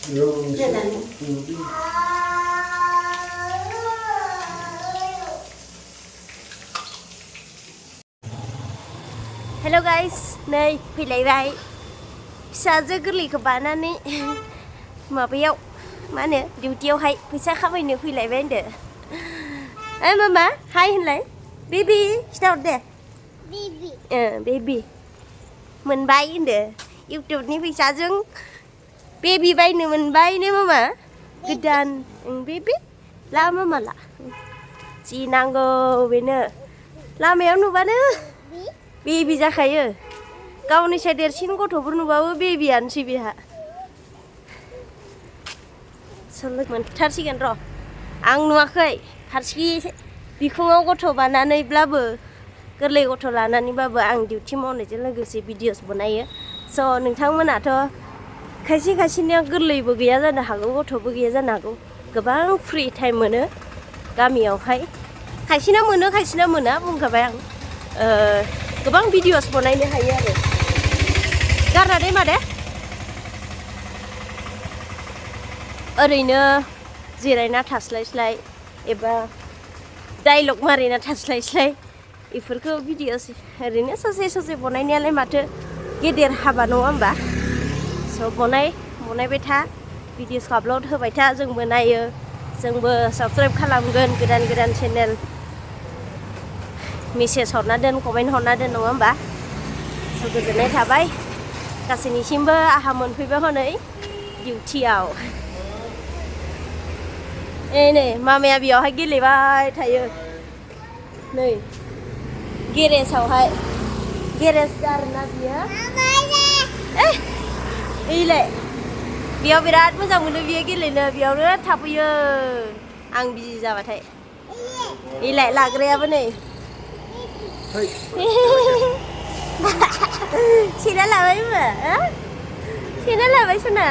Hello guys, नै फैलायबाय फिसाजो गोरलैखौ बानानै माबायाव मा होनो डिउटियावहाय फैसा खामायनो फैलायबाय होनदो। मामा हाय होनलाय बेबी खिथाहर दे बेबी मोनबाय होनदो इउटुबनि फैसाजों बेबी बायनो मोनबाय ने मामा गोदान बेबी ला मामा ला जि नांगौ बेनो लामायाव नुबानो बेबी जाखायो गावनिसाय देरसिन गथ'फोर नुबाबो बेबीयानोसै बेहा सोलों मोनथारसिगोन र' आं नुवाखै फारसे बिखुङाव गथ' बानानैब्लाबो गोरलै गथ' लानानैबाबो आं डिउटि मावनायजों लोगोसे भिडिअस बनायो स' नोंथांमोनाथ' खायसे खायसेनिया गोरलैबो गैया जानो हागौ गथ'बो गैया जानो हागौ गोबां फ्रि टाइम मोनो गामियावहाय खायसेना मोनो खायसेना मोना बुंखाबाय आं गोबां भिडिअस बनायनो हायो आरो गारना दे मादे ओरैनो जिरायना थास्लायस्लाय एबा डाइलग मारिना थास्लायस्लाय बेफोरखौ भिडिअस ओरैनो ससे ससे बनायनायालाय माथो गेदेर हाबा नङा होमबा स' बनायबाय था भिडिअसखौ आपल'ड होबाय था जोंबो नायो जोंबो साबस्क्राइब खालामगोन गोदान गोदान चेनेल मेसेज हरना दोन कमेन्ट हरना दोन नङा होमबा स' गोजोननाय थाबाय गासैनिसिमबो आहा मोनफैबाय हनै डिउटियाव नै मामाया बेयावहाय गेलेबाय थायो नै गेरेजावहाय गेरेज आरोना बियो ओइलाय बेयाव बिराद मोजां मोनो बियो गेलेनो बेयावनो थाफैयो आं बिजि जाबाथाय ओइलाय लाग्रायाबो नै सेना लाबाय होनबा सेना लाबाय सना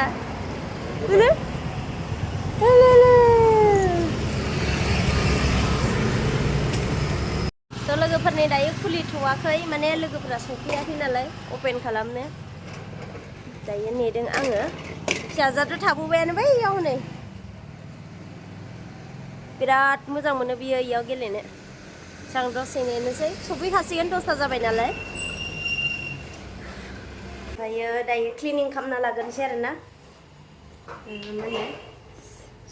थ' लोगोफोरनि दायो खुलिथ'वाखै माने लोगोफोरा सफैयाखै नालाय अपेन खालामनो दायो नेदों आङो फिसाजोआथ' थाबोबायानो बैयाव हनै बिराद मोजां मोनो बियो इयाव गेलेनो आं दसे नेनोसै सफैखासिगोन 10ता जाबाय नालाय ओमफ्रायो दायो क्लिनिं खालामना लागोनसै आरोना माने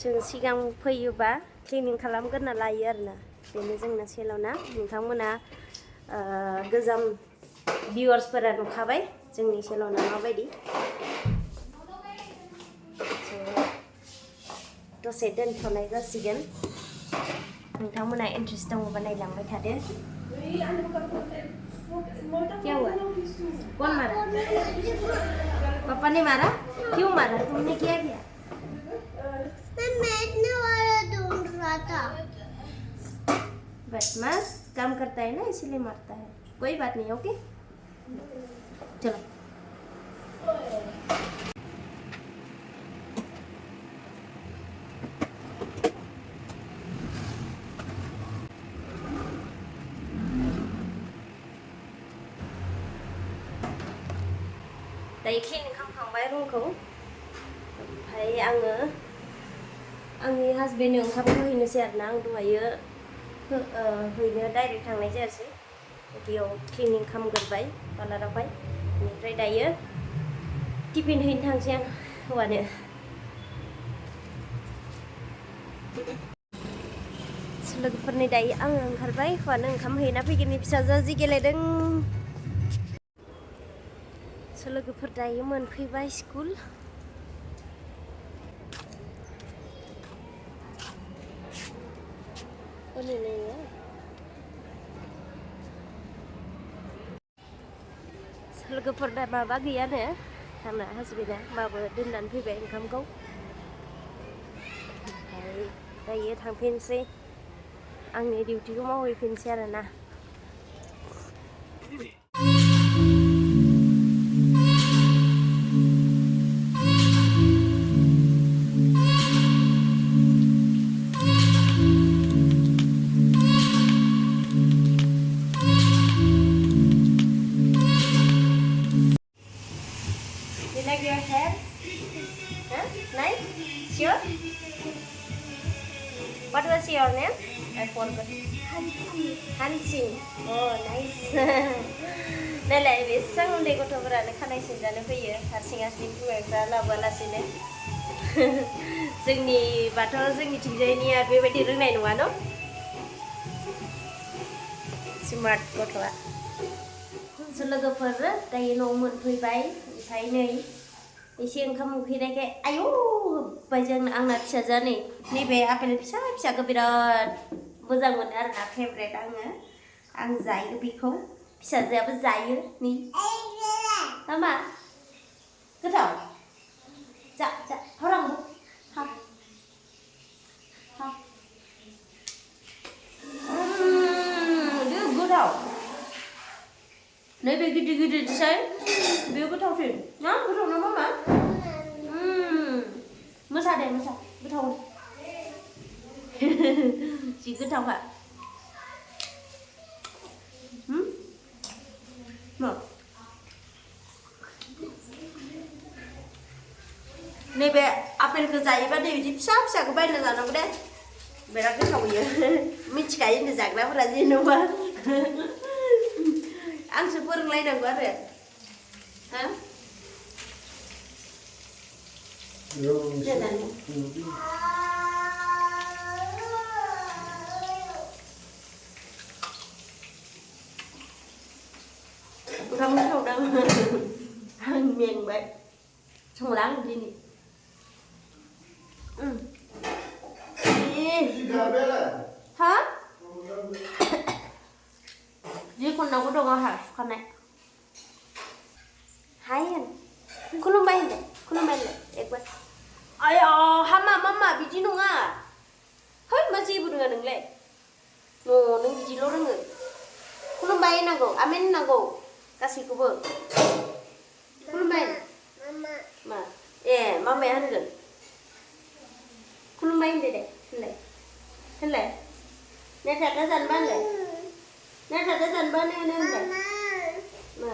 जों सिगां फैयोबा क्लिनिं खालामग्रोना लायो आरोना बेनो जोंना सेलना नोंथांमोना गोजाम भिउवार्सफोरा नुखाबाय जोंनि सेलना माबायदि दसे दोनथ'नाय जासिगोन नोंथांमोना इन्ट्रेस्ट दङबा नायलांबाय थादो क्या हुआ कौन मारा पापा ने मारा क्यों मारा तुमने क्या किया मैं बैठने वाला ढूंढ रहा था बदमाश काम करता है ना इसलिए मारता है कोई बात नहीं ओके चलो दायो क्लिनिं खालामखांबाय रुमखौ ओमफ्राय आङो आंनि हासबेन्डनो ओंखामखौ हैनोसै आरोना आं दहायो हैनो डाइरेक्ट थांनाय जायासै बेयाव क्लिनिं खालामग्रोबाय पार्लारावहाय बेनिफ्राय दायो टिफिन हैनो थांसै आं हौवानो लोगोफोरनि दायो आङो ओंखारबाय हौवानो ओंखाम हैना फैगोननि फिसाजोआ जि गेलेदों लोगोफोर दायो मोनफैबाय स्कुल लोगोफोर दा माबा गैयानो आंना हासबेन्डआ होमबाबो दोननानै फैबाय ओंखामखौ ओमफ्राय दायो थांफिनसै आंनि डिउटिखौ मावहैफिनसै आरोना like your hair? Huh? Nice? sure? What was your name? I forgot. Hansing. Oh, nice. Naलाय बेसां उन्दै गथ'फोरानो खानाय सिनजानो फैयो हारसिं हारसिं बिमाफ्रा लाबोआलासिनो जोंनिबाथ' जोंनिथिंजायनिया बेबायदि रोंनाय नङा न' स्मार्ट गथ'आ लोगोफोर दायो न'आव मोनफैबाय ओमफ्राय नै एसे ओंखाम उखैनायखाय आयौ होब्बाय जों आंना फिसाजोआ नै नैबे आपेल फिसा फिसाखौ बिराद मोजां मोनो आरोना फेभरेट आं जायो बेखौ फिसाजोआबो जायो नै मा गोथाव जा हरांबो हा गोथाव नैबे गिदिर गिदिरसै बेयो गोथावसिन ना गोथाव ना मामा मोसा दे मोसा गोथाव जि गोथावखा मा नैबे आपेलखौ जायोबा नै बिदि फिसा फिसाखौ बायना जानांगौ दे बिराद गोथाव बियो मिथिखायो होनो जाग्राफोरा जेन'बा आंसो फोरोंलायनांगौ आरो हा ओंखाम संदों आं मेंबाय संला आं दिनै हा जिखुनावबो दङ आंहा सुखानाय हाय होन खुलुमबाय होनदे खुलुमबायलाय एकबार आया हामा मामा बिदि नङा है मा जेबो रोङा नोंलाय नों बिदिल' रोङो खुलुमबाय होनांगौ आमेन होनांगौ गासैखौबो खुलुमबाय मा ए मामाया होनगोन खुलुमबाय होनदे दे होनलाय नेथादा जानबा होनलाय नेथादा जानबा होनलाय मा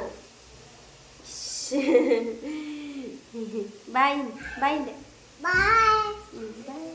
बाय होनदे बाय